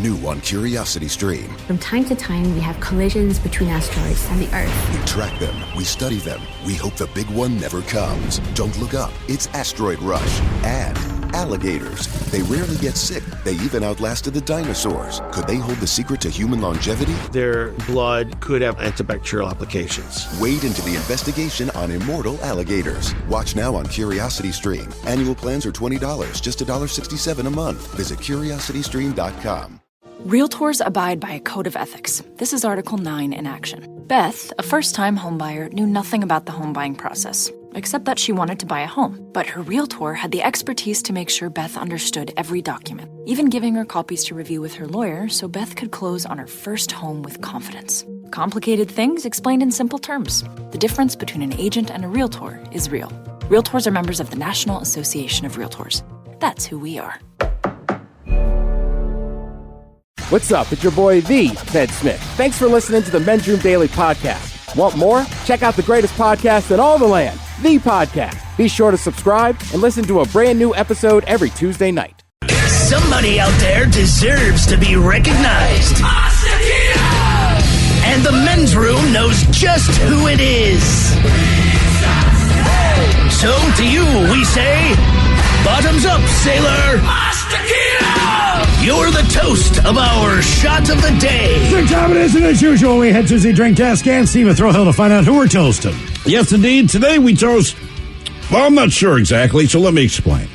New on Curiosity Stream. From time to time, we have collisions between asteroids and the Earth. We track them, we study them, we hope the big one never comes. Don't look up, it's Asteroid Rush. And alligators. They rarely get sick. They even outlasted the dinosaurs. Could they hold the secret to human longevity? Their blood could have antibacterial applications. Wade into the investigation on immortal alligators. Watch now on Curiosity Stream. Annual plans are $20, just $1.67 a month. Visit curiositystream.com. Realtors abide by a code of ethics. This is Article 9 in action. Beth, a first-time homebuyer, knew nothing about the home buying process, except that she wanted to buy a home. But her realtor had the expertise to make sure Beth understood every document, even giving her copies to review with her lawyer so Beth could close on her first home with confidence. Complicated things explained in simple terms. The difference between an agent and a realtor is real. Realtors are members of the National Association of Realtors. That's who we are. What's up? It's your boy, The Ted Smith. Thanks for listening to the Men's Room Daily Podcast. Want more? Check out the greatest podcast in all the land, The Podcast. Be sure to subscribe and listen to a brand new episode every Tuesday night. Somebody out there deserves to be recognized. And the Men's Room knows just who it is. So to you, we say, bottoms up, sailor. You're the toast of our shot of the day. Good time it is, and as usual, we head to the drink desk and Steve Throwhill to find out who we're toasting. Yes, indeed. Today we toast, well, I'm not sure exactly, so let me explain.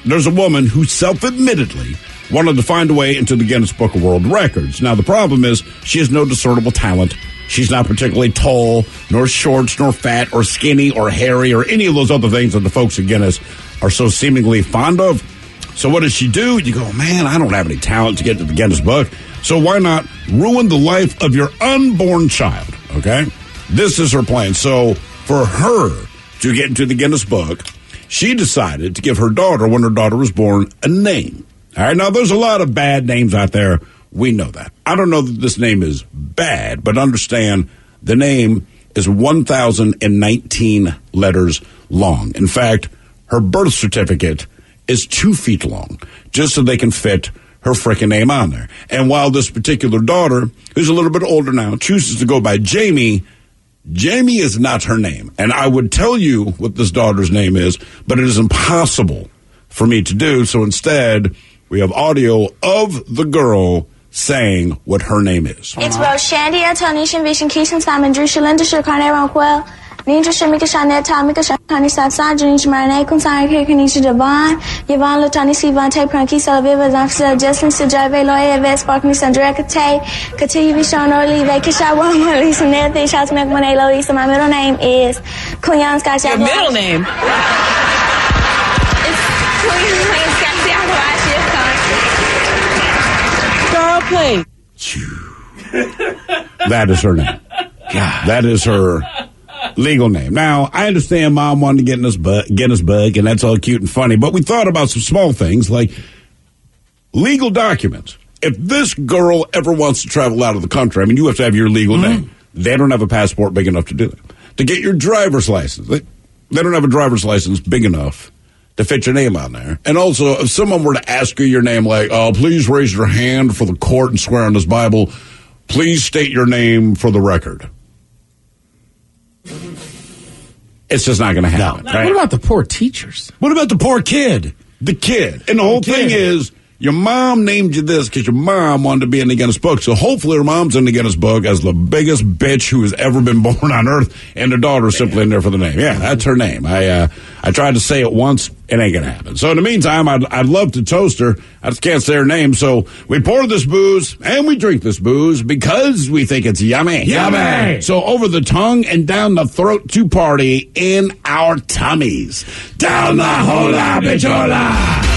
There's a woman who self-admittedly wanted to find a way into the Guinness Book of World Records. Now, the problem is she has no discernible talent. She's not particularly tall, nor short, nor fat, or skinny, or hairy, or any of those other things that the folks at Guinness are so seemingly fond of. So what does she do? You go, man, I don't have any talent to get to the Guinness Book. So why not ruin the life of your unborn child, okay? This is her plan. So for her to get into the Guinness Book, she decided to give her daughter, when her daughter was born, a name. All right, now there's a lot of bad names out there. We know that. I don't know that this name is bad, but understand the name is 1,019 letters long. In fact, her birth certificate is 2 feet long, just so they can fit her frickin' name on there. And while this particular daughter, who's a little bit older now, chooses to go by Jamie, Jamie is not her name. And I would tell you what this daughter's name is, but it is impossible for me to do. So instead, we have audio of the girl saying what her name is. It's Roshandia, Tonishan, Vision, Keishan, Simon, Drew, Shalinda, Shirkane, Ronquel. Ninja Shamika Shanet, Tamika Shani Satsan, Janish Marane, Kunsan, Kanisha Devon, Yvonne Lutani, Sivan, Tay, Pranky, Salaviva, Zamsa, Justin, Sajave, Lawyer, Vest, Park, Nisan, Direcate, Kati, Vishon, Orly, Vakishawa, Lisa, Nethe, Shots, Mekmane, Lisa. My middle name is Kunyan Scott. Your middle name? It's Kunyan Scott. Girl, play. That is her name. God. That is her legal name. Now, I understand Mom wanted to get in this Guinness Book, and that's all cute and funny, but we thought about some small things like legal documents. If this girl ever wants to travel out of the country, I mean, you have to have your legal name. They don't have a passport big enough to do that. To get your driver's license, they don't have a driver's license big enough to fit your name on there. And also, if someone were to ask you your name, like, please raise your hand for the court and swear on this Bible, please state your name for the record. It's just not going to happen. Right? What about the poor teachers? What about the poor kid? The kid. And the whole thing is, your mom named you this because your mom wanted to be in the Guinness Book. So hopefully her mom's in the Guinness Book as the biggest bitch who has ever been born on earth, and her daughter's simply in there for the name. Yeah, that's her name. I tried to say it once. It ain't going to happen. So in the meantime, I'd love to toast her. I just can't say her name. So we pour this booze and we drink this booze because we think it's yummy. Yummy! So over the tongue and down the throat to party in our tummies. Down the hola, bichola!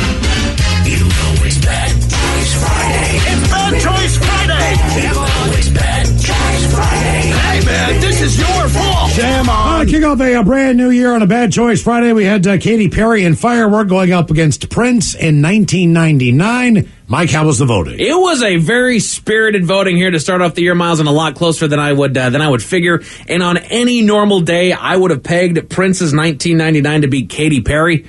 You know it's Bad Choice Friday. It's Bad Choice Friday. You know it's Bad Choice Friday. Hey, man, this is your fault. Jam on. Kick off a brand new year on a Bad Choice Friday. We had Katy Perry and Firework going up against Prince in 1999. Mike, how was the voting? It was a very spirited voting here to start off the year, Miles, and a lot closer than I would figure. And on any normal day, I would have pegged Prince's 1999 to beat Katy Perry.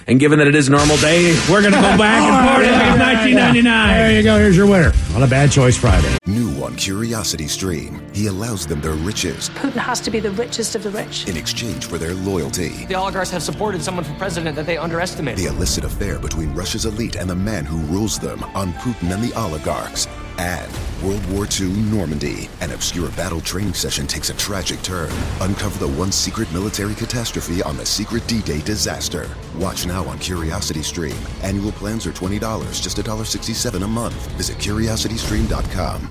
And given that it is a normal day, we're going to go back and party like it's 1999. There you go. Here's your winner on a Bad Choice Friday. New on Curiosity Stream, he allows them their riches Putin has to be the richest of the rich. in exchange for their loyalty. The oligarchs have supported someone for president that they underestimated. The illicit affair between Russia's elite and the man who rules them on Putin and the oligarchs. And World War II Normandy. An obscure battle training session takes a tragic turn. Uncover the one secret military catastrophe on the secret D-Day disaster. Watch now on Curiosity Stream. Annual plans are $20, just $1.67 a month. Visit curiositystream.com.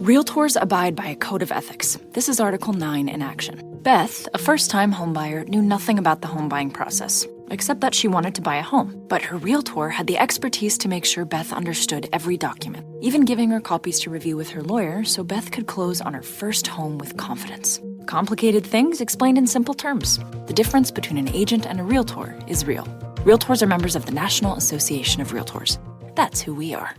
Realtors abide by a code of ethics. This is Article 9 in action. Beth, a first-time homebuyer, knew nothing about the home buying process, except that she wanted to buy a home. But her realtor had the expertise to make sure Beth understood every document, even giving her copies to review with her lawyer so Beth could close on her first home with confidence. Complicated things explained in simple terms. The difference between an agent and a realtor is real. Realtors are members of the National Association of Realtors. That's who we are.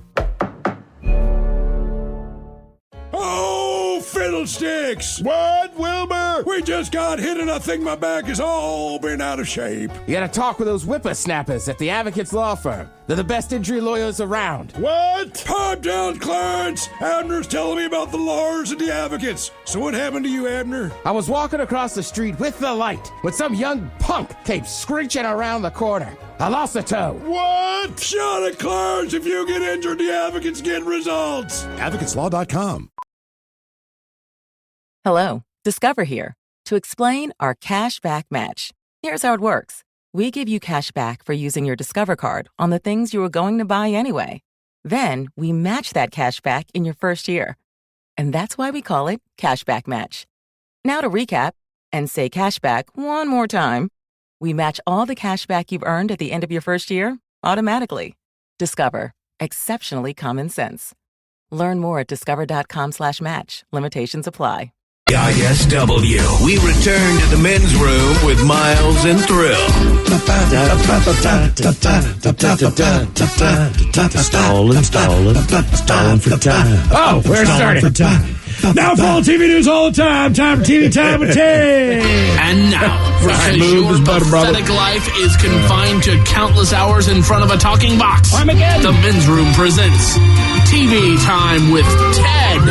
Oh, fiddlesticks! What, Wilbur? We just got hit and I think my back is all been out of shape. You gotta talk with those whippersnappers at the Advocates Law Firm. They're the best injury lawyers around. What? Pipe down, Clarence! Abner's telling me about the lawyers and the advocates. So what happened to you, Abner? I was walking across the street with the light when some young punk came screeching around the corner. I lost a toe. What? Shut it, Clarence! If you get injured, the advocates get results. AdvocatesLaw.com. Hello, Discover here to explain our cash back match. Here's how it works. We give you cash back for using your Discover card on the things you were going to buy anyway. Then we match that cash back in your first year. And that's why we call it Cashback Match. Now to recap and say cashback one more time. We match all the cash back you've earned at the end of your first year automatically. Discover. Exceptionally common sense. Learn more at discover.com/match. Limitations apply. KISW. We return to the men's room with Miles and Thrill. Stalling for time. Oh, we're starting. Now follow TV news all the time. Time for TV Time with Ted. And now, because move your his butter, brother. pathetic life is confined to countless hours in front of a talking box, the men's room presents TV Time with Ted.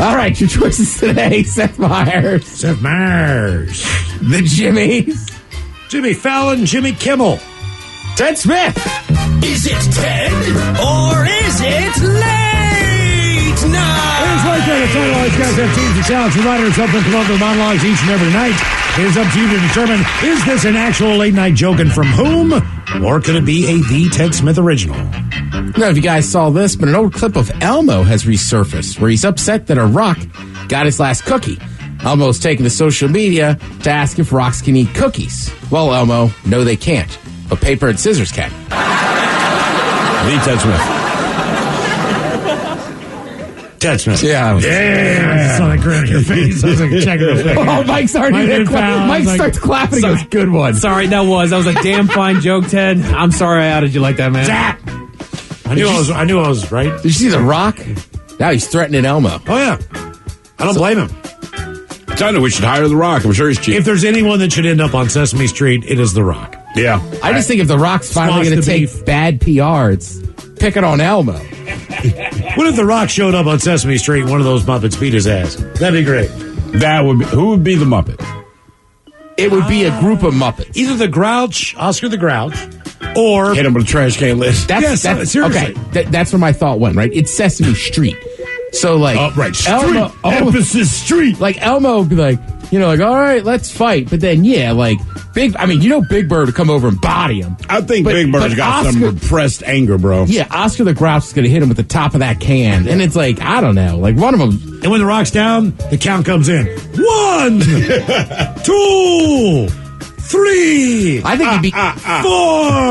All right, your choices today. Seth Meyers. Seth Meyers. The Jimmys. Jimmy Fallon, Jimmy Kimmel. Ted Smith. Is it Ted or is it late night? It is late night. It's not always guys have teams of talents and writers help them come up with monologues each and every night. It is up to you to determine, is this an actual late night joke and from whom? Or could it be a The Ted Smith original? I don't know if you guys saw this, but an old clip of Elmo has resurfaced where he's upset that a rock got his last cookie. Elmo's taken to social media to ask if rocks can eat cookies. Well, Elmo, no they can't, but paper and scissors can. The Ted Smith. Ted Smith. Yeah. I saw that grin on your face. I was like, checking your face. Oh, Mike's already there. Mike starts clapping. He goes, good one. Sorry, that was a damn fine joke, Ted. I'm sorry I outed you like that, man. Zap! I knew I was right. Did you see the rock? Now he's threatening Elmo. Oh, yeah. I don't blame him. I know we should hire The Rock. I'm sure he's cheap. If there's anyone that should end up on Sesame Street, it is The Rock. Yeah. I just think if The Rock's finally going to take bad PR, it's picking on Elmo. What if The Rock showed up on Sesame Street and one of those Muppets beat his ass? That'd be great. That would be, who would be the Muppet? It would be a group of Muppets. Either the Grouch, Oscar the Grouch, or... Hit him with a trash can lid. That's seriously. Okay, that's where my thought went, right? It's Sesame Street. So, like... right. Street. Elmo, Emphasis street. Like, Elmo would be like, all right, let's fight. But then, Big Bird would come over and body him. I think Big Bird's got some repressed anger, bro. Yeah, Oscar the Grouch is going to hit him with the top of that can. And it's like, I don't know. Like, one of them... And when The Rock's down, the count comes in. 1, 2, 3. I think it'd be... 4.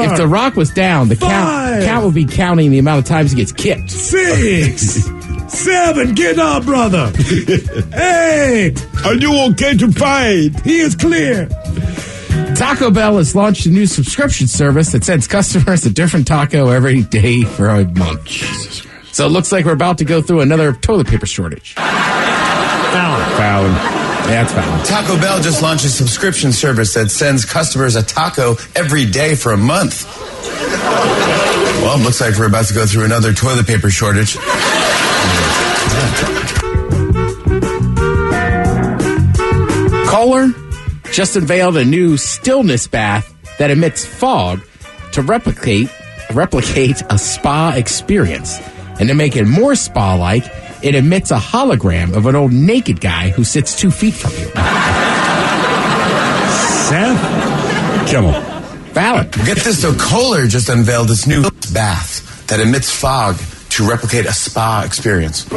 If The Rock was down, the count would be counting the amount of times he gets kicked. 6. 7, get up, brother. 8. Are you okay to fight? He is clear. Taco Bell has launched a new subscription service that sends customers a different taco every day for a month. Jesus Christ. So it looks like we're about to go through another toilet paper shortage. Fallon. Yeah, that's valid. Taco Bell just launched a subscription service that sends customers a taco every day for a month. Well, it looks like we're about to go through another toilet paper shortage. Kohler just unveiled a new stillness bath that emits fog to replicate a spa experience. And to make it more spa-like, it emits a hologram of an old naked guy who sits 2 feet from you. Seth? Kimmel. Valid. Get this, though, Kohler just unveiled this new bath that emits fog to replicate a spa experience. To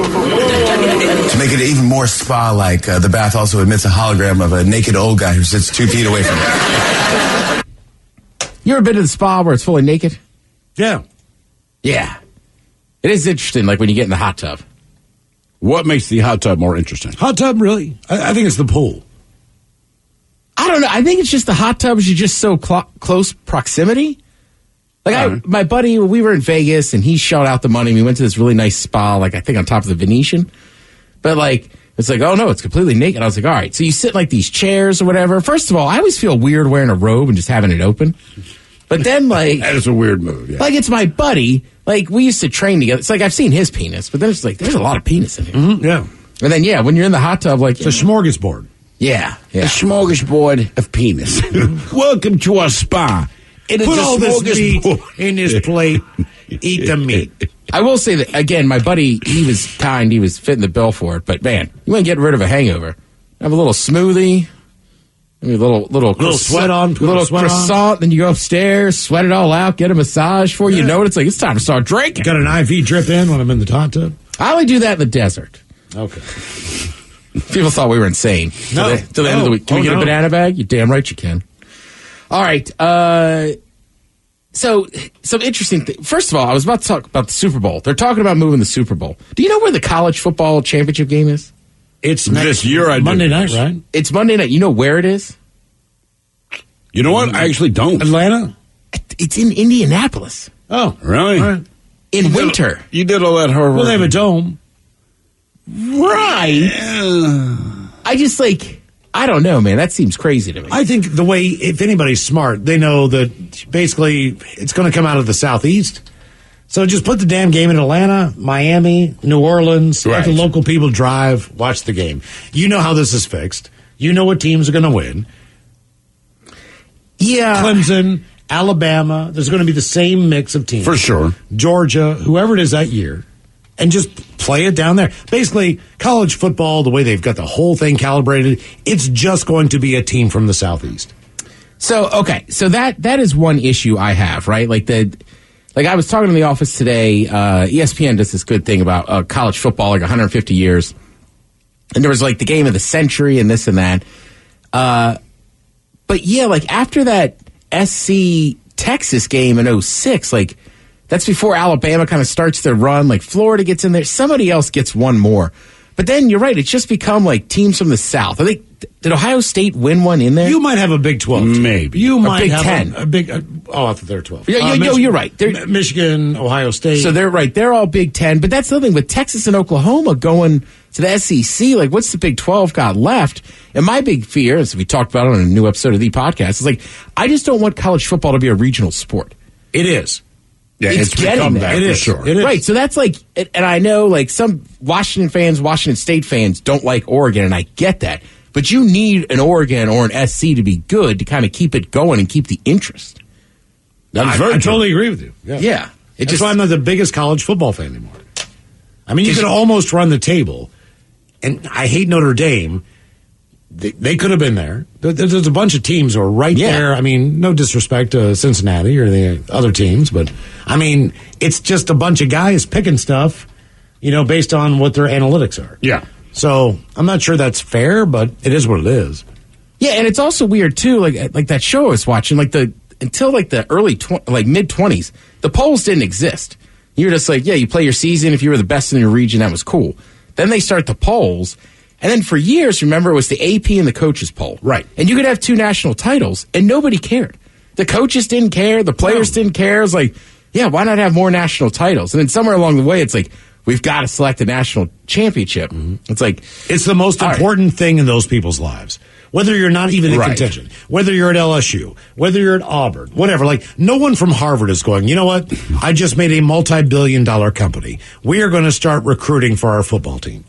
make it even more spa-like, the bath also emits a hologram of a naked old guy who sits 2 feet away from you. You ever been to the spa where it's fully naked? Yeah. Yeah. It is interesting, like when you get in the hot tub. What makes the hot tub more interesting? Hot tub, really? I think it's the pool. I don't know. I think it's just the hot tubs. You're just so close proximity. Like my buddy, we were in Vegas and he shelled out the money. We went to this really nice spa, like I think on top of the Venetian. But like, it's like, oh no, it's completely naked. I was like, all right. So you sit in like these chairs or whatever. First of all, I always feel weird wearing a robe and just having it open. But then like, that is a weird move. Yeah. Like it's my buddy. Like we used to train together. It's like I've seen his penis, but then it's like, there's a lot of penis in here. Mm-hmm, yeah. And then, yeah, when you're in the hot tub, like, it's a smorgasbord. Yeah. A smorgasbord of penis. Welcome to our spa. Put all this meat in this plate. Eat the meat. I will say that, again, my buddy, he was kind. He was fitting the bill for it. But, man, you want to get rid of a hangover. Have a little smoothie. Maybe a little sweat on. Little croissant. Then you go upstairs, sweat it all out, get a massage for you. You know what it's like? It's time to start drinking. Got an IV drip in when I'm in the hot tub? I only do that in the desert. Okay. People thought we were insane. No. Till the end of the week. Can we get a banana bag? You're damn right you can. All right. So, some interesting things. First of all, I was about to talk about the Super Bowl. They're talking about moving the Super Bowl. Do you know where the college football championship game is? It's this year. Monday night, right? It's Monday night. You know where it is? You know what? I actually don't. Atlanta? It's in Indianapolis. Oh. Really? All right. In winter. You did all that hard work. Well, they have a dome. Right. I just I don't know, man. That seems crazy to me. I think the way, if anybody's smart, they know that basically it's going to come out of the Southeast. So just put the damn game in Atlanta, Miami, New Orleans, let the local people drive, watch the game. You know how this is fixed. You know what teams are going to win. Yeah. Clemson, Alabama, there's going to be the same mix of teams. For sure. Georgia, whoever it is that year. And just play it down there. Basically, college football, the way they've got the whole thing calibrated, it's just going to be a team from the Southeast. So, okay. So that is one issue I have, right? Like I was talking in the office today, ESPN does this good thing about college football, like 150 years. And there was like the game of the century and this and that. But yeah, like after that SC Texas game in 06, like that's before Alabama kind of starts their run. Like Florida gets in there. Somebody else gets one more. But then you're right. It's just become like teams from the South. I think, did Ohio State win one in there? You might have a Big 12 team. Maybe. You might Big have 10. a big, I thought they were 12. You're right. Michigan, Ohio State. So they're right. They're all Big 10. But that's the thing with Texas and Oklahoma going to the SEC. Like, what's the Big 12 got left? And my big fear, as we talked about on a new episode of the podcast, is like, I just don't want college football to be a regional sport. It is. Yeah, it's become that for sure. It is. Right, so that's like, and I know like some Washington State fans don't like Oregon, and I get that. But you need an Oregon or an SC to be good to kind of keep it going and keep the interest. I totally agree with you. Yeah. That's why I'm not the biggest college football fan anymore. I mean, you could almost run the table, and I hate Notre Dame. They could have been there. There's a bunch of teams who are right there. I mean, no disrespect to Cincinnati or the other teams, but I mean, it's just a bunch of guys picking stuff, based on what their analytics are. Yeah. So I'm not sure that's fair, but it is what it is. Yeah, and it's also weird too. Like that show I was watching, until the early mid 20s, the polls didn't exist. You were just like, yeah, you play your season. If you were the best in your region, that was cool. Then they start the polls. And then for years, remember, it was the AP and the coaches poll. Right. And you could have 2 national titles, and nobody cared. The coaches didn't care. The players didn't care. It was like, yeah, why not have more national titles? And then somewhere along the way, it's like, we've got to select a national championship. It's like it's the most important thing in those people's lives. Whether you're not even in contention, whether you're at LSU, whether you're at Auburn, whatever. Like, no one from Harvard is going, you know what? I just made a multi-billion-dollar company. We are going to start recruiting for our football team.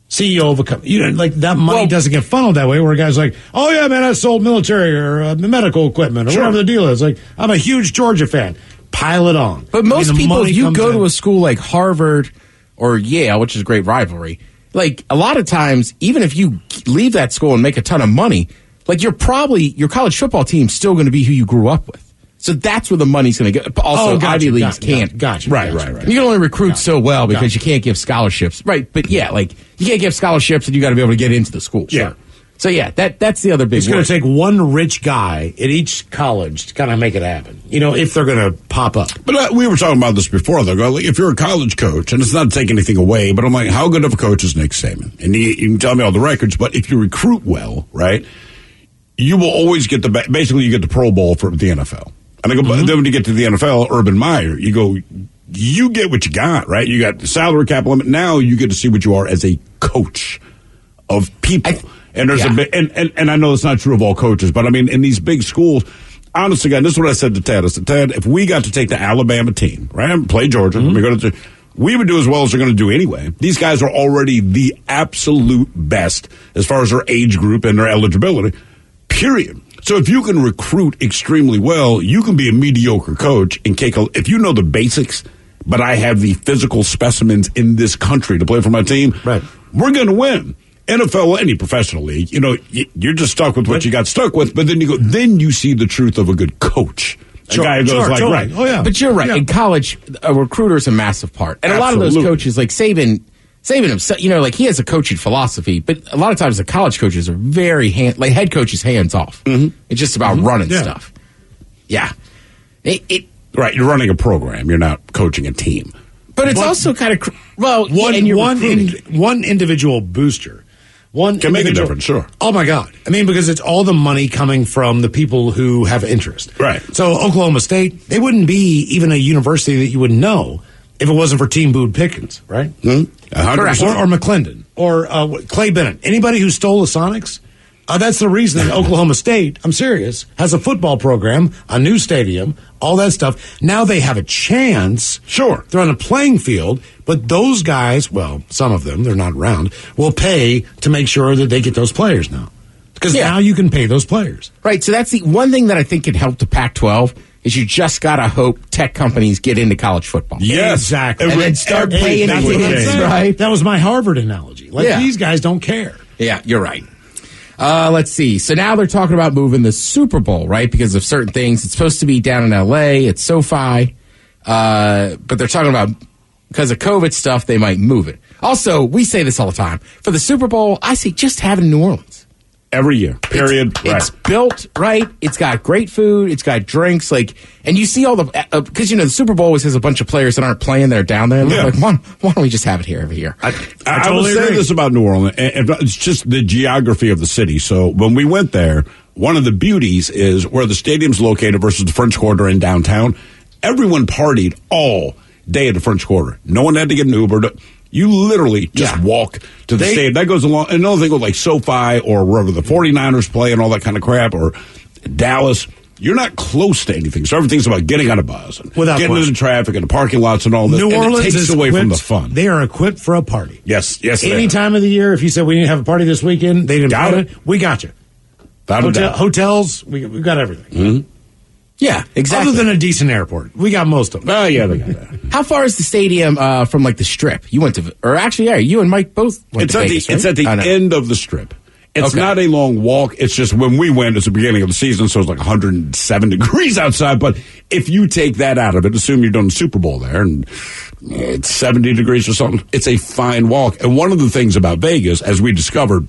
CEO of a company. Like, that money doesn't get funneled that way, where a guy's like, oh, yeah, man, I sold military or medical equipment or whatever the deal is. Like, I'm a huge Georgia fan. Pile it on. But most people, if you go to a school like Harvard or Yale, which is a great rivalry, like, a lot of times, even if you leave that school and make a ton of money, like, your college football team's still going to be who you grew up with. So that's where the money's going to go. Also, Ivy Leagues can't. Gotcha. Right. You can only recruit so well because you can't give scholarships. Right. But yeah, like, you can't give scholarships and you got to be able to get into the school. Yeah. Sure. So yeah, that's the other big It's going to take one rich guy at each college to kind of make it happen, if they're going to pop up. But we were talking about this before, though. Like, if you're a college coach, and it's not to take anything away, but I'm like, how good of a coach is Nick Saban? And you can tell me all the records, but if you recruit well, right, you will always get basically you get the Pro Bowl for the NFL. And then when you get to the NFL, Urban Meyer, you get what you got, right? You got the salary cap limit. Now you get to see what you are as a coach of people. And there's a big, and I know it's not true of all coaches, but I mean, in these big schools, honestly, God, this is what I said to Ted. I said, Ted, if we got to take the Alabama team, right, play Georgia, we would do as well as they're going to do anyway. These guys are already the absolute best as far as their age group and their eligibility, period. So if you can recruit extremely well, you can be a mediocre coach and if you know the basics, but I have the physical specimens in this country to play for my team, we're going to win. NFL, any professional league, you're just stuck with what you got stuck with, but then you see the truth of a good coach. A guy who goes right. Oh, yeah. But you're right. Yeah. In college, a recruiter is a massive part. And a lot of those coaches, like Saban himself, like, he has a coaching philosophy, but a lot of times the college coaches are very head coaches hands off. It's just about running stuff. Yeah. Right. You're running a program. You're not coaching a team. But it's also kind of, one individual booster. Can make a difference, sure. Oh, my God. I mean, because it's all the money coming from the people who have interest. Right. So Oklahoma State, they wouldn't be even a university that you would know if it wasn't for Team Boone Pickens, right? Correct. Or McClendon. Or Clay Bennett. Anybody who stole the Sonics? That's the reason that Oklahoma State, I'm serious, has a football program, a new stadium, all that stuff. Now they have a chance. Sure. They're on a playing field, but those guys, well, some of them, they're not around, will pay to make sure that they get those players now. Because now you can pay those players. Right, so that's the one thing that I think could help the Pac-12 is you just got to hope tech companies get into college football. Yes. Exactly. And then start paying kids, right? That was my Harvard analogy. These guys don't care. Yeah, you're right. Let's see. So now they're talking about moving the Super Bowl, right? Because of certain things. It's supposed to be down in L.A. It's SoFi. But they're talking about because of COVID stuff, they might move it. Also, we say this all the time. For the Super Bowl, I say just have it in New Orleans. Every year, period. It's built right. It's got great food. It's got drinks. And you see all the because the Super Bowl always has a bunch of players that aren't playing. They're down there. Yeah. Like, why don't we just have it here every year? I totally would say this about New Orleans. It's just the geography of the city. So when we went there, one of the beauties is where the stadium's located versus the French Quarter in downtown. Everyone partied all day at the French Quarter. No one had to get an Uber. You literally just walk to the stadium. That goes along. Another thing with like SoFi or wherever the 49ers play and all that kind of crap, or Dallas, you're not close to anything. So everything's about getting on a bus and getting into the traffic and the parking lots and all this. New Orleans it takes is away from the fun. They are equipped for a party. Yes. Any time of the year, if you said we need to have a party this weekend, they didn't put it. We got you. Hotels, we've got everything. Mm-hmm. Yeah, exactly. Other than a decent airport. We got most of them. Oh, yeah, they got that. How far is the stadium from, the Strip? You went to, or actually, you and Mike both went to Vegas, right? It's at the end of the Strip. It's not a long walk. It's just when we went, it's the beginning of the season, so it's like 107 degrees outside. But if you take that out of it, assume you're doing the Super Bowl there, and it's 70 degrees or something, it's a fine walk. And one of the things about Vegas, as we discovered,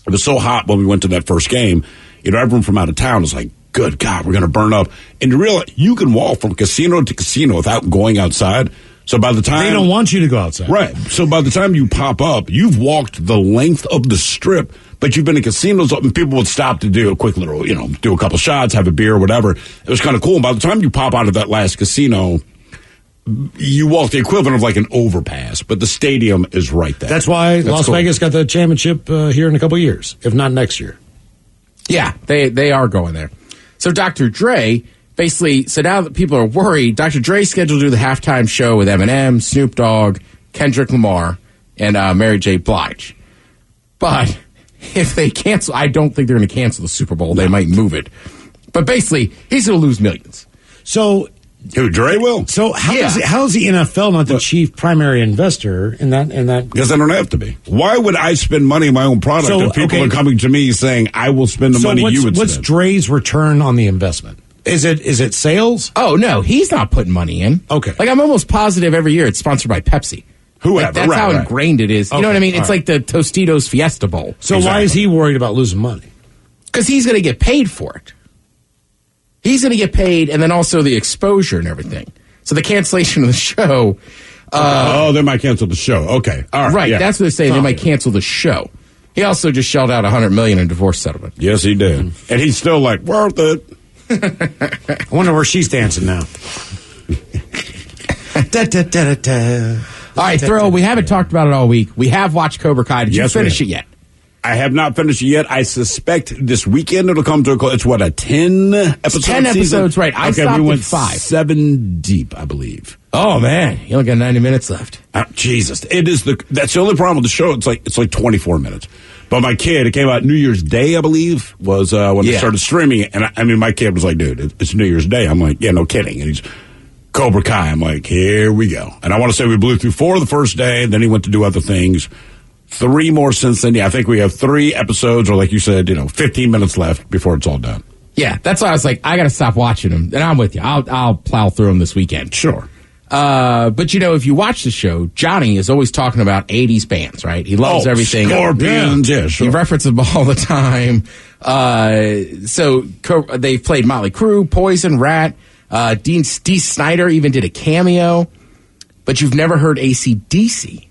it was so hot when we went to that first game, everyone from out of town was like, good God, we're going to burn up. And you realize you can walk from casino to casino without going outside. So by the time... They don't want you to go outside. Right. So by the time you pop up, you've walked the length of the Strip, but you've been to casinos, and people would stop to do a quick little, do a couple shots, have a beer, whatever. It was kind of cool. And by the time you pop out of that last casino, you walk the equivalent of like an overpass, but the stadium is right there. That's why Las cool. Vegas got the championship here in a couple of years, if not next year. Yeah, they are going there. So Dr. Dre basically, so now that people are worried, Dr. Dre's scheduled to do the halftime show with Eminem, Snoop Dogg, Kendrick Lamar, and Mary J. Blige. But if they cancel, I don't think they're going to cancel the Super Bowl. They might move it. But basically, he's going to lose millions. So, who, Dre will? So how is the NFL not the chief primary investor in that? Because I don't have to be. Why would I spend money on my own product if people are coming to me saying I will spend the money you would spend? What's Dre's return on the investment? Is it sales? Oh no, he's not putting money in. Okay, like I'm almost positive every year it's sponsored by Pepsi. Whoever, like, that's how ingrained it is. You know what I mean? It's like the Tostitos Fiesta Bowl. So why is he worried about losing money? Because he's going to get paid for it. He's going to get paid, and then also the exposure and everything. So the cancellation of the show. They might cancel the show. Okay, all right. Right, yeah. that's what they're saying. They might cancel the show. He also just shelled out $100 million in divorce settlement. Yes, he did, and he's still like worth it. I wonder where she's dancing now. All right, Thrill, we haven't talked about it all week. We have watched Cobra Kai. Did you finish it yet? I have not finished it yet. I suspect this weekend it'll come to a close. It's what, a 10 episode 10 season? episodes, right. I stopped we went at 5. 7 deep, I believe. Oh, man. You only got 90 minutes left. Jesus. That's the only problem with the show. It's like 24 minutes. But my kid, it came out New Year's Day, I believe, was when they started streaming it. And I mean, my kid was like, dude, it's New Year's Day. I'm like, yeah, no kidding. And he's Cobra Kai. I'm like, here we go. And I want to say we blew through 4 the first day, and then he went to do other things. 3 more since then. Yeah, I think we have 3 episodes, or like you said, 15 minutes left before it's all done. Yeah, that's why I was like, I got to stop watching them. And I'm with you. I'll plow through them this weekend. Sure. But if you watch the show, Johnny is always talking about 80s bands, right? He loves everything. Scorpions, yeah, sure. He references them all the time. So they've played Motley Crue, Poison, Rat. Dee Snider even did a cameo. But you've never heard AC/DC.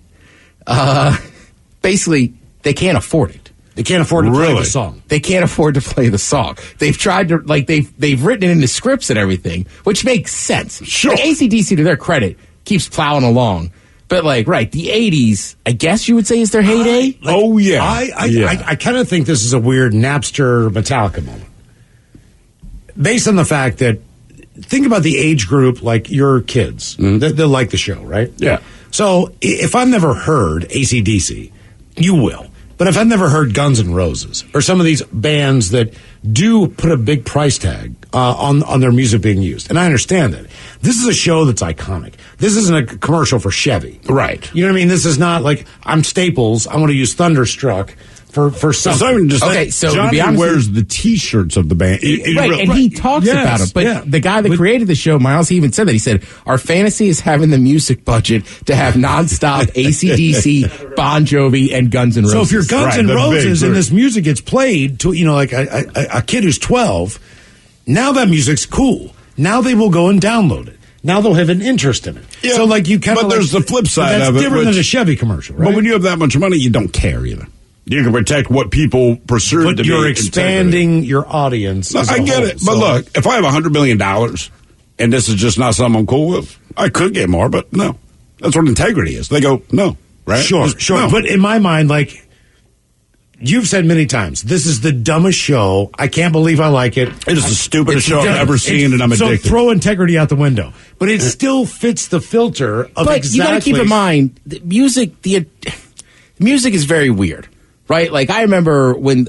Basically, they can't afford it. They can't afford to play the song. They can't afford to play the song. They've tried to, they've written it into scripts and everything, which makes sense. Sure. Like, AC/DC, to their credit, keeps plowing along. But, the 80s, I guess you would say, is their heyday? I kind of think this is a weird Napster Metallica moment. Based on the fact that, think about the age group, like your kids. Mm-hmm. They'll like the show, right? Yeah. So, if I've never heard AC/DC, you will. But if I've never heard Guns N' Roses or some of these bands that do put a big price tag on their music being used, and I understand that. This is a show that's iconic. This isn't a commercial for Chevy. Right. You know what I mean? This is not like, I'm Staples, I want to use Thunderstruck for something. So Johnny wears the T-shirts of the band. He talks about it. But the guy that created the show, Miles, he even said that. He said, our fantasy is having the music budget to have nonstop AC/DC, Bon Jovi, and Guns N' Roses. So if you're Guns N' Roses and this music gets played to, like a kid who's 12, now that music's cool. Now they will go and download it. Now they'll have an interest in it. Yeah, so you kind of. But there's the flip side of it. That's different than a Chevy commercial, right? But when you have that much money, you don't care either. You can protect what people pursue. But you're expanding your audience. I get it. But look, if I have $100 million and this is just not something I'm cool with, I could get more, but no. That's what integrity is. They go, no, right? Sure. No. But in my mind, you've said many times, this is the dumbest show. I can't believe I like it. It is the stupidest show I've ever seen, and I'm addicted. So throw integrity out the window. But it still fits the filter of But you got to keep in mind, the music is very weird. Right? I remember when,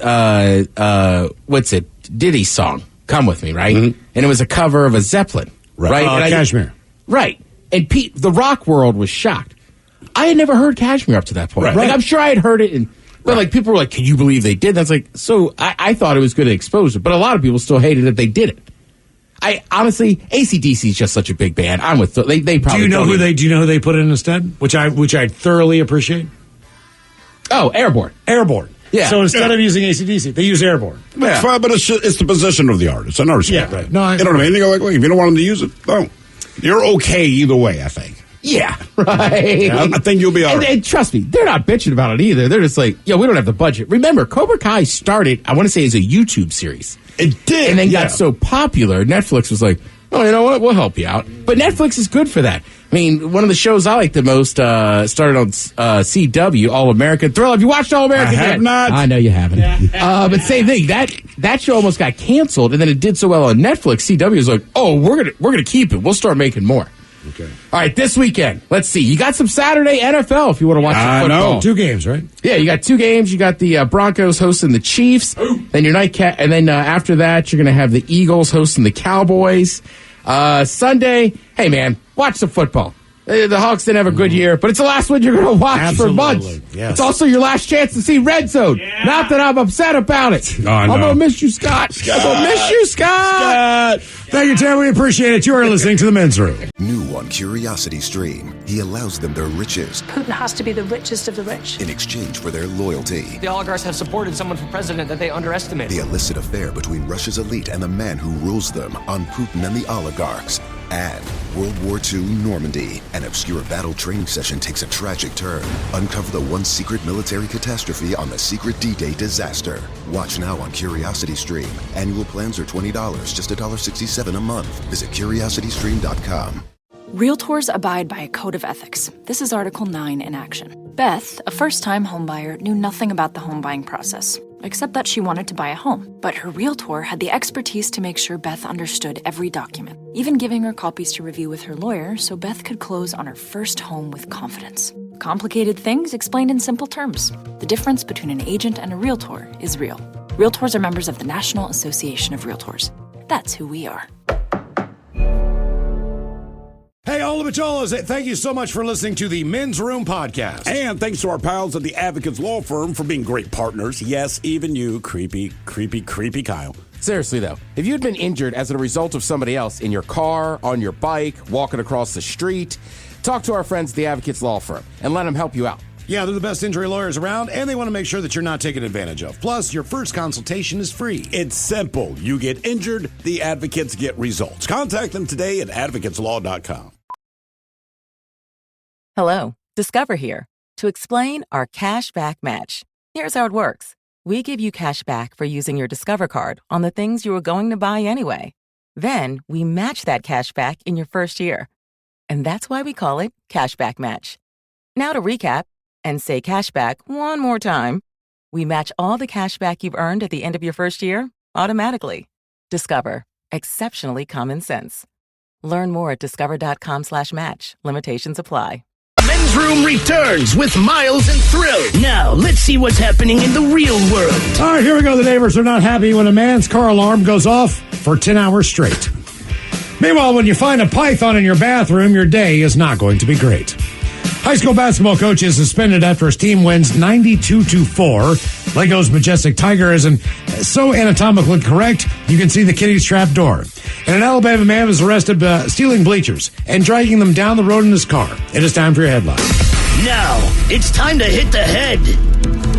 Diddy's song, Come With Me, right? Mm-hmm. And it was a cover of a Zeppelin. Right? Kashmir. Right. And the rock world was shocked. I had never heard Kashmir up to that point. Right. I'm sure I had heard it, but people were like, can you believe they did? That's I thought it was good to expose it, but a lot of people still hated that they did it. I honestly, AC/DC is just such a big band. I'm with they probably. Do you know who they put in instead? Which I thoroughly appreciate. Oh, Airborne. Yeah. So instead of using AC/DC, they use Airborne. It's fine, but it's the position of the artist. I know respect. Yeah, right. No, you know what I mean? You go if you don't want them to use it, don't. You're okay either way, I think. Yeah, right. Yeah, I think you'll be all right. And trust me, they're not bitching about it either. They're just like, we don't have the budget. Remember, Cobra Kai started, I want to say, as a YouTube series. It did. And then got so popular, Netflix was like, oh, you know what? We'll help you out. But Netflix is good for that. I mean, one of the shows I like the most started on CW, All American Thrill. Have you watched All American? I have not. I know you haven't. But same thing. That show almost got canceled, and then it did so well on Netflix. CW was like, oh, we're gonna keep it. We'll start making more. Okay. All right, this weekend. Let's see. You got some Saturday NFL if you want to watch some football. No. 2 games, right? Yeah, you got 2 games. You got the Broncos hosting the Chiefs. Then your nightcap, and then after that, you're going to have the Eagles hosting the Cowboys. Sunday, hey man, watch some football. The Hawks didn't have a good year, but it's the last one you're going to watch for months. Yes. It's also your last chance to see Red Zone. Yeah. Not that I'm upset about it. Oh, I'm going to miss you, Scott. I'm going to miss you, Scott. Thank you, Tim. We appreciate it. You are listening to The Men's Room. New on Curiosity Stream, he allows them their riches Putin has to be the richest of the rich. in exchange for their loyalty. The oligarchs have supported someone for president that they underestimated. The illicit affair between Russia's elite and the man who rules them on Putin and the oligarchs. And World War II Normandy. An obscure battle training session takes a tragic turn. Uncover the one secret military catastrophe on the secret D-Day disaster. Watch now on Curiosity Stream. Annual plans are $20, just $1.67 a month. Visit curiositystream.com. Realtors abide by a code of ethics. This is Article 9 in action. Beth, a first-time homebuyer, knew nothing about the home buying process, except that she wanted to buy a home. But her realtor had the expertise to make sure Beth understood every document, even giving her copies to review with her lawyer so Beth could close on her first home with confidence. Complicated things explained in simple terms. The difference between an agent and a realtor is real. Realtors are members of the National Association of Realtors. That's who we are. Hey, all the Bacholas, thank you so much for listening to the Men's Room podcast. And thanks to our pals at the Advocates Law Firm for being great partners. Yes, even you, creepy Kyle. Seriously, though, if you'd been injured as a result of somebody else in your car, on your bike, walking across the street, talk to our friends at the Advocates Law Firm and let them help you out. Yeah, they're the best injury lawyers around, and they want to make sure that you're not taken advantage of. Plus, your first consultation is free. It's simple. You get injured, the advocates get results. Contact them today at advocateslaw.com. Hello, Discover here to explain our cash back match. Here's how it works. We give you cash back for using your Discover card on the things you were going to buy anyway. Then we match that cash back in your first year. And that's why we call it Cashback Match. Now to recap and say cashback one more time. We match all the cash back you've earned at the end of your first year automatically. Discover. Exceptionally common sense. Learn more at discover.com/match. Limitations apply. Men's Room returns with Miles and Thrill. Now, let's see what's happening in the real world. All right, here we go. The neighbors are not happy when a man's car alarm goes off for 10 hours straight. Meanwhile, when you find a python in your bathroom, your day is not going to be great. High school basketball coach is suspended after his team wins 92-4. Lego's majestic tiger isn't so anatomically correct, you can see the kitty's trap door. And an Alabama man was arrested stealing bleachers and dragging them down the road in his car. It is time for your headline. Now, it's time to hit the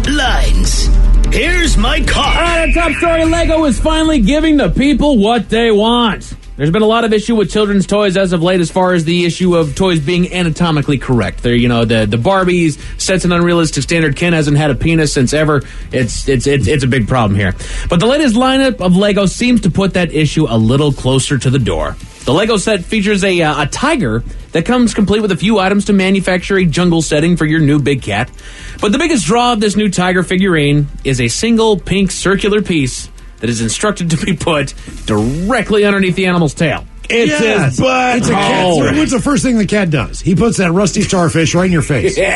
headlines. Here's my car. All right, our top story, Lego is finally giving the people what they want. There's been a lot of issue with children's toys as of late as far as the issue of toys being anatomically correct. They're, the Barbies sets an unrealistic standard. Ken hasn't had a penis since ever. It's a big problem here. But the latest lineup of Lego seems to put that issue a little closer to the door. The Lego set features a tiger that comes complete with a few items to manufacture a jungle setting for your new big cat. But the biggest draw of this new tiger figurine is a single pink circular piece that is instructed to be put directly underneath the animal's tail. It's his butt. It's a cat. What's the first thing the cat does? He puts that rusty starfish right in your face. Right?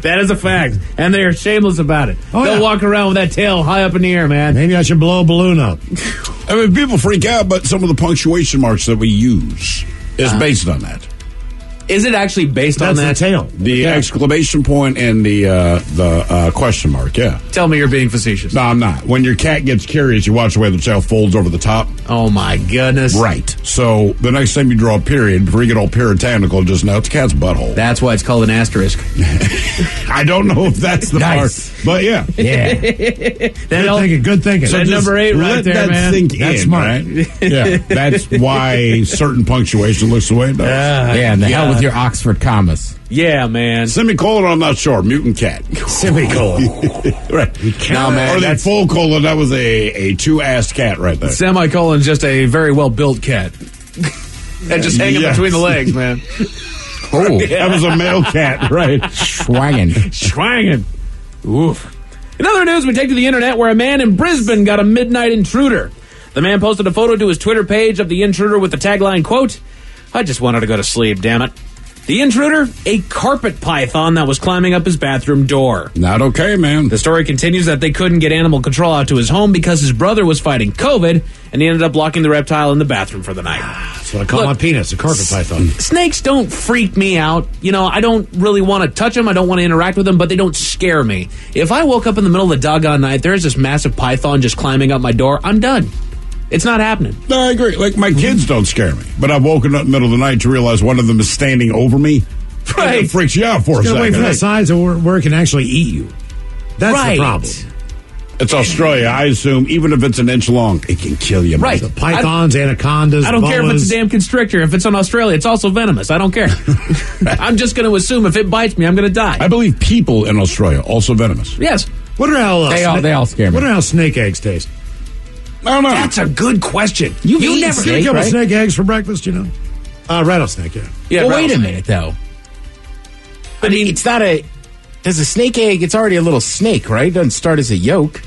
That is a fact. And they are shameless about it. They'll walk around with that tail high up in the air, man. Maybe I should blow a balloon up. I mean, people freak out, but some of the punctuation marks that we use is based on that. Is it actually based on that? That's the tail. The exclamation point and the question mark, yeah. Tell me you're being facetious. No, I'm not. When your cat gets curious, you watch the way the tail folds over the top. Oh, my goodness. Right. So the next time you draw a period, before you get all puritanical, just know it's a cat's butthole. That's why it's called an asterisk. I don't know if that's the part, but yeah. Yeah. Good thinking. So number 8 right there, man. Sink that's in, smart. Right? Yeah. That's why certain punctuation looks the way it does. Yeah, and the hell with your Oxford commas. Yeah, man. Semicolon, I'm not sure. Mutant cat. Semicolon. Right. No, man. Or the full colon, that was a two-assed cat right there. Semicolon's just a very well-built cat. And just hanging between the legs, man. Oh. That was a male cat, right? Schwangin'. Oof. In other news, we take to the internet where a man in Brisbane got a midnight intruder. The man posted a photo to his Twitter page of the intruder with the tagline, quote, "I just wanted to go to sleep, damn it." The intruder, a carpet python that was climbing up his bathroom door. Not okay, man. The story continues that they couldn't get animal control out to his home because his brother was fighting COVID, and he ended up locking the reptile in the bathroom for the night. That's what I call my penis, a carpet python. Snakes don't freak me out. You know, I don't really want to touch them. I don't want to interact with them, but they don't scare me. If I woke up in the middle of the doggone night, there's this massive python just climbing up my door, I'm done. It's not happening. No, I agree. Like, my kids don't scare me. But I've woken up in the middle of the night to realize one of them is standing over me. Right. It freaks you out for a second. Wait for the size of where it can actually eat you. That's right. the problem. It's Australia. I assume even if it's an inch long, it can kill you. Right. So pythons, anacondas, I don't care if it's boas. a damn constrictor. If it's in Australia, it's also venomous. I don't care. I'm just going to assume if it bites me, I'm going to die. I believe people in Australia also venomous. Yes. Wonder how They all scare me. Wonder how snake eggs taste. I don't know. That's a good question. You never Get a couple snake eggs for breakfast, you know? Rattlesnake, yeah. Yeah, well, wait a minute, though. I mean, it's not a... Does a snake egg... It's already a little snake, right? It doesn't start as a yolk.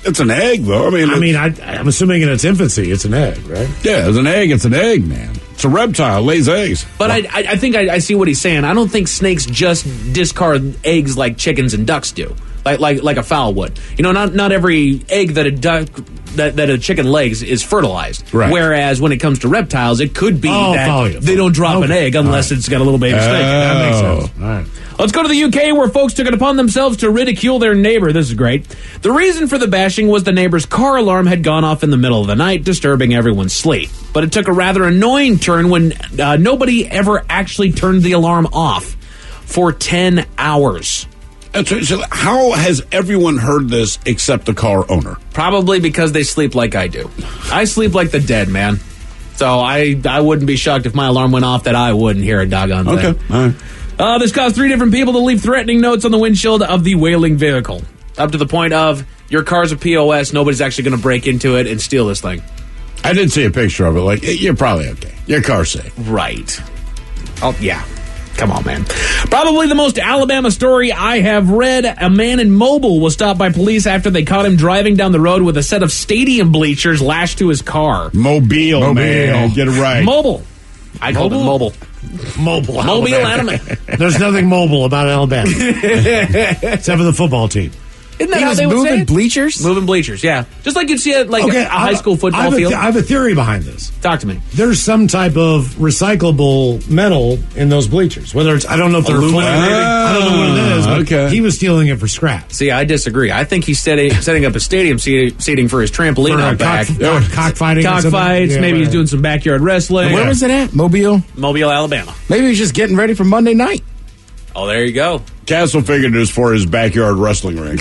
It's an egg, though. I'm assuming in its infancy, it's an egg, right? Yeah, it's an egg, man. It's a reptile, lays eggs. But I think I see what he's saying. I don't think snakes just discard eggs like chickens and ducks do, like a fowl would. You know, not every egg that a duck that a chicken lays is fertilized. Right. Whereas when it comes to reptiles, it could be that they don't drop an egg unless it's got a little baby snake. That makes sense. All right. Let's go to the UK, where folks took it upon themselves to ridicule their neighbor. This is great. The reason for the bashing was the neighbor's car alarm had gone off in the middle of the night, disturbing everyone's sleep. But it took a rather annoying turn when nobody ever actually turned the alarm off for 10 hours. So how has everyone heard this except the car owner? Probably because they sleep like I do. I sleep like the dead, man. So I wouldn't be shocked if my alarm went off that I wouldn't hear a doggone thing. Okay, all right. This caused 3 different people to leave threatening notes on the windshield of the wailing vehicle. Up to the point of, your car's a POS, nobody's actually going to break into it and steal this thing. I did see a picture of it. Like, you're probably okay. Your car's safe. Right. Oh, yeah. Come on, man. Probably the most Alabama story I have read. A man in Mobile was stopped by police after they caught him driving down the road with a set of stadium bleachers lashed to his car. Mobile. Man. Get it right. Mobile. I called it Mobile. Mobile Alabama. There's nothing mobile about Alabama. Except for the football team. Isn't that He how was they would say moving it? bleachers? Moving bleachers, yeah. Just like you'd see at a high school football field. I have a theory behind this. Talk to me. There's some type of recyclable metal in those bleachers. Whether it's, I don't know if they're Aluminum? I don't know what it is, but Okay. he was stealing it for scrap. See, I disagree. I think he's setting up a stadium seating for his trampoline For out back. cockfighting. Cockfights. Yeah, maybe he's right. doing some backyard wrestling. Where was it at? Mobile? Mobile, Alabama. Maybe he was just getting ready for Monday night. Oh, there you go. Castle figured it was for his backyard wrestling ring.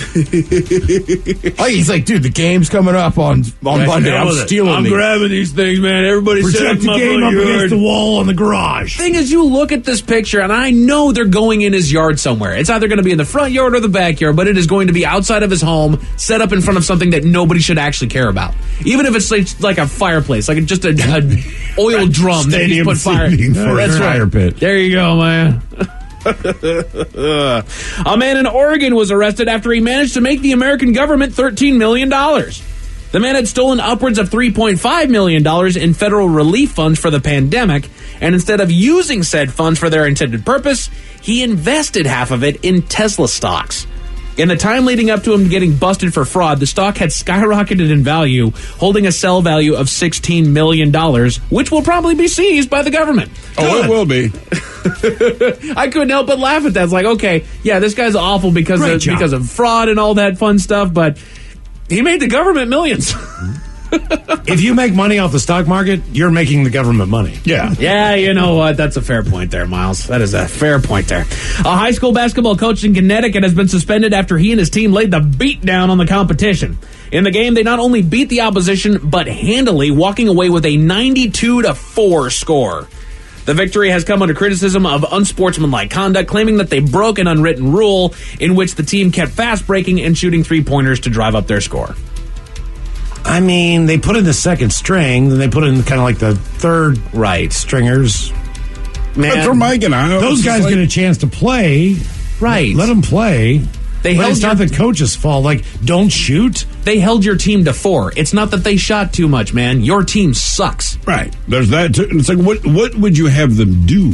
Oh, he's like, dude, the game's coming up on Monday. I'm stealing these. grabbing these things, man. Everybody Project the game up against the wall on the garage. Thing is, you look at this picture, and I know they're going in his yard somewhere. It's either going to be in the front yard or the backyard, but it is going to be outside of his home, set up in front of something that nobody should actually care about. Even if it's like a fireplace, like just an oil drum that you Stadium put fire. seating for That's a right. fire pit. There you go, man. A man in Oregon was arrested after he managed to make the American government $13 million. The man had stolen upwards of $3.5 million in federal relief funds for the pandemic, and instead of using said funds for their intended purpose, he invested half of it in Tesla stocks. In the time leading up to him getting busted for fraud, the stock had skyrocketed in value, holding a sell value of $16 million, which will probably be seized by the government. Oh, it will be. I couldn't help but laugh at that. It's like, okay, yeah, this guy's awful because of fraud and all that fun stuff, but he made the government millions. If you make money off the stock market, you're making the government money. Yeah. Yeah, you know what? That's a fair point there, Miles. That is a fair point there. A high school basketball coach in Connecticut has been suspended after he and his team laid the beat down on the competition. In the game, they not only beat the opposition, but handily, walking away with a 92-4 score. The victory has come under criticism of unsportsmanlike conduct, claiming that they broke an unwritten rule in which the team kept fast breaking and shooting three-pointers to drive up their score. I mean, they put in the second string, then they put in kind of like the third stringers. Man, that's for Mike and I. Those guys get a chance to play. Right. Let them play. It's not the coach's fault. Like, don't shoot. They held your team to 4. It's not that they shot too much, man. Your team sucks. Right. There's that too. It's like, what would you have them do?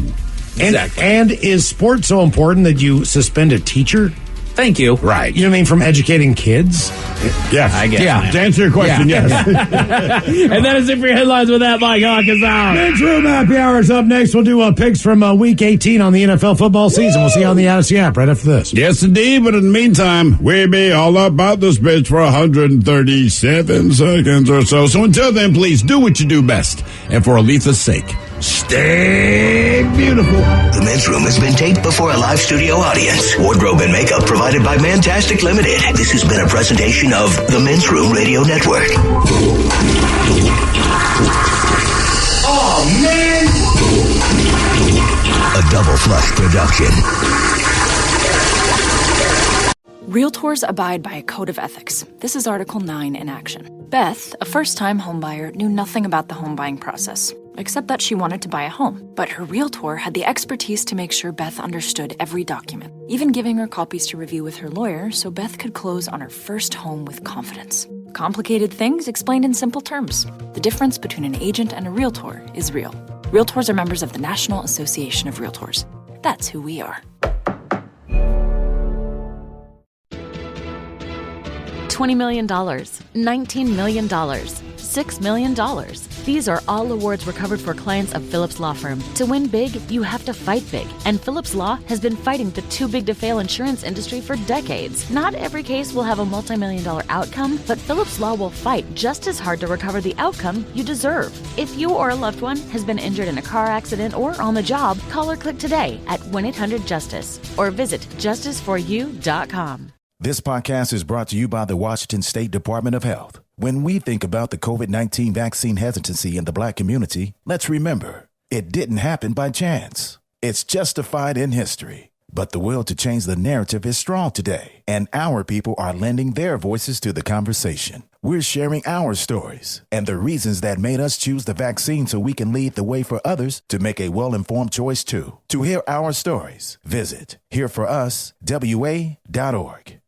Exactly. And is sports so important that you suspend a teacher? Thank you. Right. You know what I mean? From educating kids? Yes. I guess. Yeah. To answer your question, yes. And that is it for your headlines with that. Mike Hawk is out. Men's Room Happy Hour is up next. We'll do picks from Week 18 on the NFL football season. We'll see you on the Odyssey app right after this. Yes, indeed. But in the meantime, we'll be all about this bitch for 137 seconds or so. So until then, please do what you do best. And for Aletha's sake, stay beautiful. The Men's Room has been taped before a live studio audience. Wardrobe and makeup provided by Mantastic Limited. This has been a presentation of the Men's Room Radio Network. Oh, man! A Double Flush production. Realtors abide by a code of ethics. This is Article 9 in action. Beth, a first-time homebuyer, knew nothing about the home buying process, except that she wanted to buy a home. But her realtor had the expertise to make sure Beth understood every document, even giving her copies to review with her lawyer so Beth could close on her first home with confidence. Complicated things explained in simple terms. The difference between an agent and a realtor is real. Realtors are members of the National Association of Realtors. That's who we are. $20 million, $19 million, $6 million. These are all awards recovered for clients of Phillips Law Firm. To win big, you have to fight big. And Phillips Law has been fighting the too big to fail insurance industry for decades. Not every case will have a multi-million-dollar outcome, but Phillips Law will fight just as hard to recover the outcome you deserve. If you or a loved one has been injured in a car accident or on the job, call or click today at 1-800-JUSTICE or visit justiceforyou.com. This podcast is brought to you by the Washington State Department of Health. When we think about the COVID-19 vaccine hesitancy in the Black community, let's remember, it didn't happen by chance. It's justified in history. But the will to change the narrative is strong today, and our people are lending their voices to the conversation. We're sharing our stories and the reasons that made us choose the vaccine so we can lead the way for others to make a well-informed choice too. To hear our stories, visit hereforuswa.org.